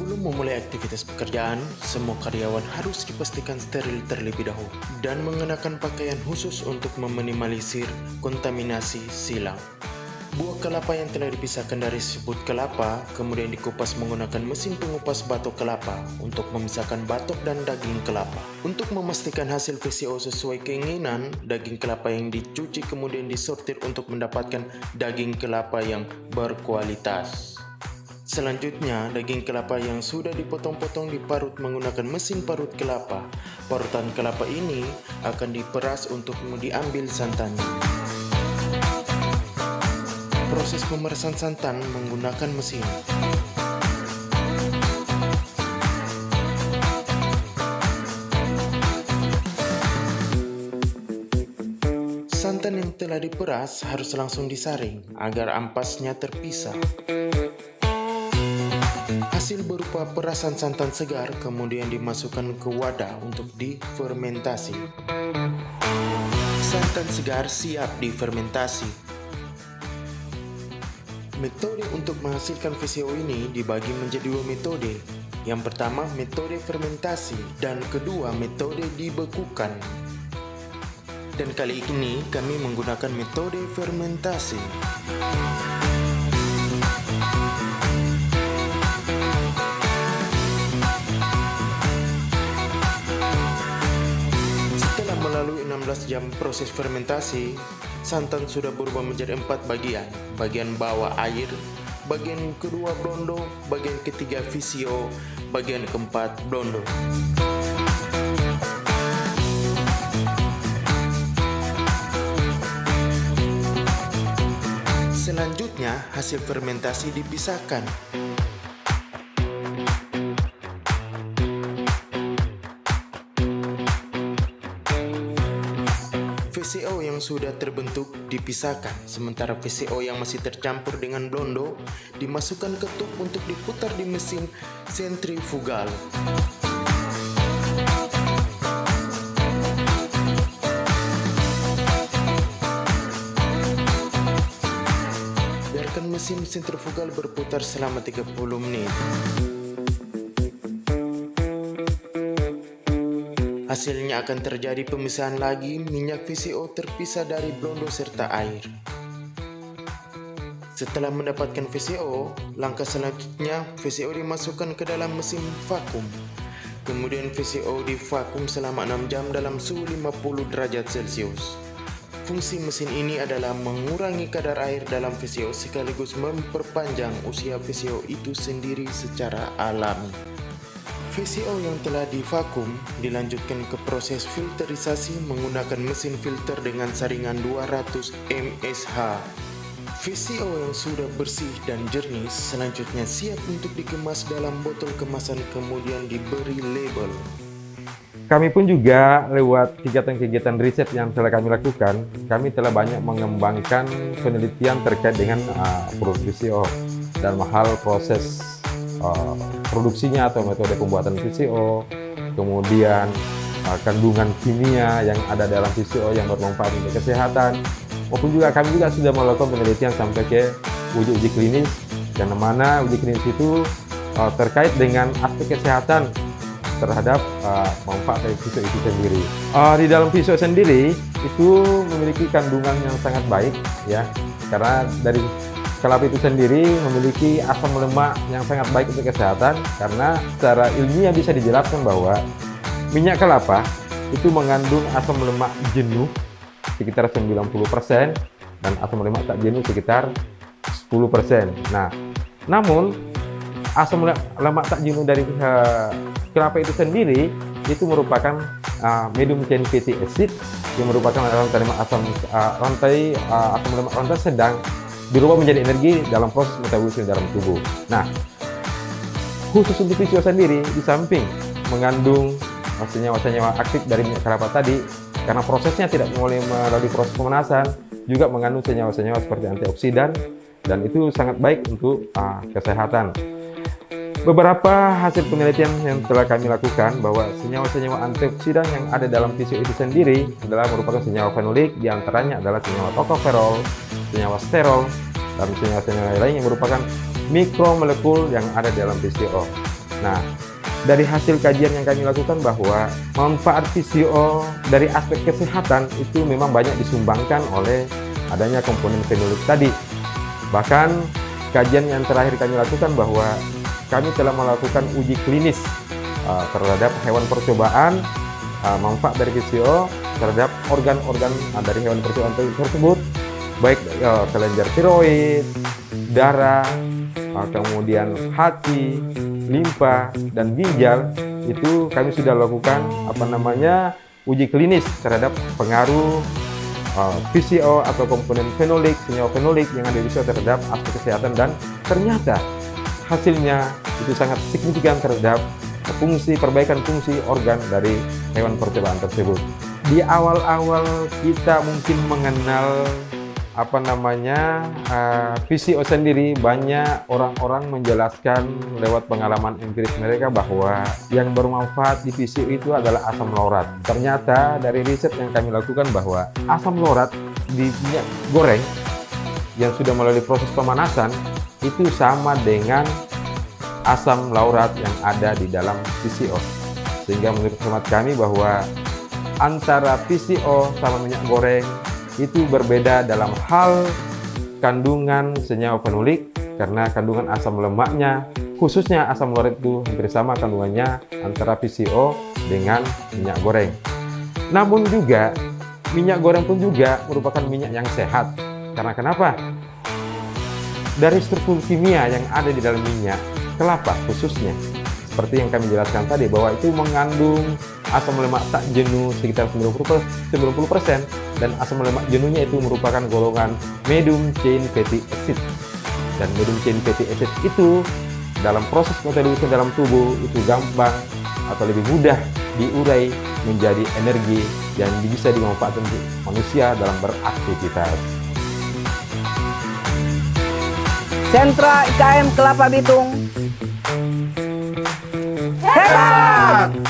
Sebelum memulai aktivitas pekerjaan, semua karyawan harus dipastikan steril terlebih dahulu dan mengenakan pakaian khusus untuk meminimalisir kontaminasi silang. Buah kelapa yang telah dipisahkan dari siput kelapa kemudian dikupas menggunakan mesin pengupas batok kelapa untuk memisahkan batok dan daging kelapa. Untuk memastikan hasil VCO sesuai keinginan, daging kelapa yang dicuci kemudian disortir untuk mendapatkan daging kelapa yang berkualitas. Selanjutnya, daging kelapa yang sudah dipotong-potong diparut menggunakan mesin parut kelapa. Parutan kelapa ini akan diperas untuk diambil santannya. Proses pemerasan santan menggunakan mesin. Santan yang telah diperas harus langsung disaring agar ampasnya terpisah. Hasil berupa perasan santan segar kemudian dimasukkan ke wadah untuk difermentasi. Santan segar siap difermentasi. Metode untuk menghasilkan VCO ini dibagi menjadi dua metode. Yang pertama metode fermentasi dan kedua metode dibekukan. Dan kali ini kami menggunakan metode fermentasi. Melalui 16 jam proses fermentasi, santan sudah berubah menjadi 4 bagian. Bagian bawah air, bagian kedua blondo, bagian ketiga VCO, bagian keempat blondo. Selanjutnya, hasil fermentasi dipisahkan. VCO yang sudah terbentuk dipisahkan, sementara VCO yang masih tercampur dengan blondo dimasukkan ke tub untuk diputar di mesin sentrifugal. Biarkan mesin sentrifugal berputar selama 30 menit. Hasilnya akan terjadi pemisahan lagi, minyak VCO terpisah dari blondo serta air. Setelah mendapatkan VCO, langkah selanjutnya VCO dimasukkan ke dalam mesin vakum. Kemudian VCO divakum selama 6 jam dalam suhu 50 derajat Celcius. Fungsi mesin ini adalah mengurangi kadar air dalam VCO sekaligus memperpanjang usia VCO itu sendiri secara alami. VCO yang telah divakum dilanjutkan ke proses filterisasi menggunakan mesin filter dengan saringan 200 mSh. VCO yang sudah bersih dan jernih selanjutnya siap untuk dikemas dalam botol kemasan kemudian diberi label. Kami pun juga lewat kegiatan-kegiatan riset yang telah kami lakukan, kami telah banyak mengembangkan penelitian terkait dengan produk VCO dan hal proses produksinya atau metode pembuatan VCO, kemudian kandungan kimia yang ada dalam VCO yang bermanfaat untuk kesehatan, maupun juga kami juga sudah melakukan penelitian sampai ke uji-uji klinis, yang mana uji klinis itu terkait dengan aspek kesehatan terhadap manfaat dari VCO itu sendiri. Di dalam VCO sendiri itu memiliki kandungan yang sangat baik, ya, karena dari kelapa itu sendiri memiliki asam lemak yang sangat baik untuk kesehatan, karena secara ilmiah bisa dijelaskan bahwa minyak kelapa itu mengandung asam lemak jenuh sekitar 90% dan asam lemak tak jenuh sekitar 10%. Nah, namun asam lemak tak jenuh dari kelapa itu sendiri itu merupakan medium chain fatty acid yang merupakan rantai asam lemak rantai sedang dirubah menjadi energi dalam proses metabolisme dalam tubuh. Nah, khusus untuk VCO sendiri, di samping mengandung senyawa-senyawa aktif dari minyak kelapa tadi, karena prosesnya tidak melalui proses pemanasan, juga mengandung senyawa-senyawa seperti antioksidan, dan itu sangat baik untuk kesehatan. Beberapa hasil penelitian yang telah kami lakukan bahwa senyawa-senyawa antioksidan yang ada dalam VCO itu sendiri adalah merupakan senyawa fenolik, diantaranya adalah senyawa tokoferol, senyawa sterol, dan senyawa-senyawa lain yang merupakan mikromolekul yang ada dalam VCO. Nah, dari hasil kajian yang kami lakukan bahwa manfaat PCO dari aspek kesehatan itu memang banyak disumbangkan oleh adanya komponen fenolik tadi. Bahkan kajian yang terakhir kami lakukan bahwa kami telah melakukan uji klinis terhadap hewan percobaan manfaat dari PCO terhadap organ-organ dari hewan percobaan tersebut, baik kelenjar tiroid, darah, kemudian hati, limfa, dan ginjal. Itu kami sudah lakukan uji klinis terhadap pengaruh PCO atau komponen fenolik, senyawa fenolik yang ada di PCO terhadap aspek kesehatan, dan ternyata hasilnya itu sangat signifikan terhadap perbaikan fungsi organ dari hewan percobaan tersebut. Di awal-awal kita mungkin mengenal PCO sendiri, banyak orang-orang menjelaskan lewat pengalaman empiris mereka bahwa yang bermanfaat di PCO itu adalah asam laurat. Ternyata dari riset yang kami lakukan bahwa asam laurat di minyak goreng yang sudah melalui proses pemanasan itu sama dengan asam laurat yang ada di dalam PCO. Sehingga menurut hemat kami bahwa antara PCO sama minyak goreng itu berbeda dalam hal kandungan senyawa fenolik, karena kandungan asam lemaknya, khususnya asam laurat itu hampir sama kandungannya antara PCO dengan minyak goreng. Namun juga minyak goreng pun juga merupakan minyak yang sehat. Karena kenapa? Dari struktur kimia yang ada di dalam minyak kelapa khususnya, seperti yang kami jelaskan tadi, bahwa itu mengandung asam lemak tak jenuh sekitar 90%, dan asam lemak jenuhnya itu merupakan golongan medium chain fatty acid. Dan medium chain fatty acid itu dalam proses metabolisme dalam tubuh itu gampang atau lebih mudah diurai menjadi energi yang bisa dimanfaatkan untuk manusia dalam beraktivitas. Sentra IKM Kelapa Bitung hebat!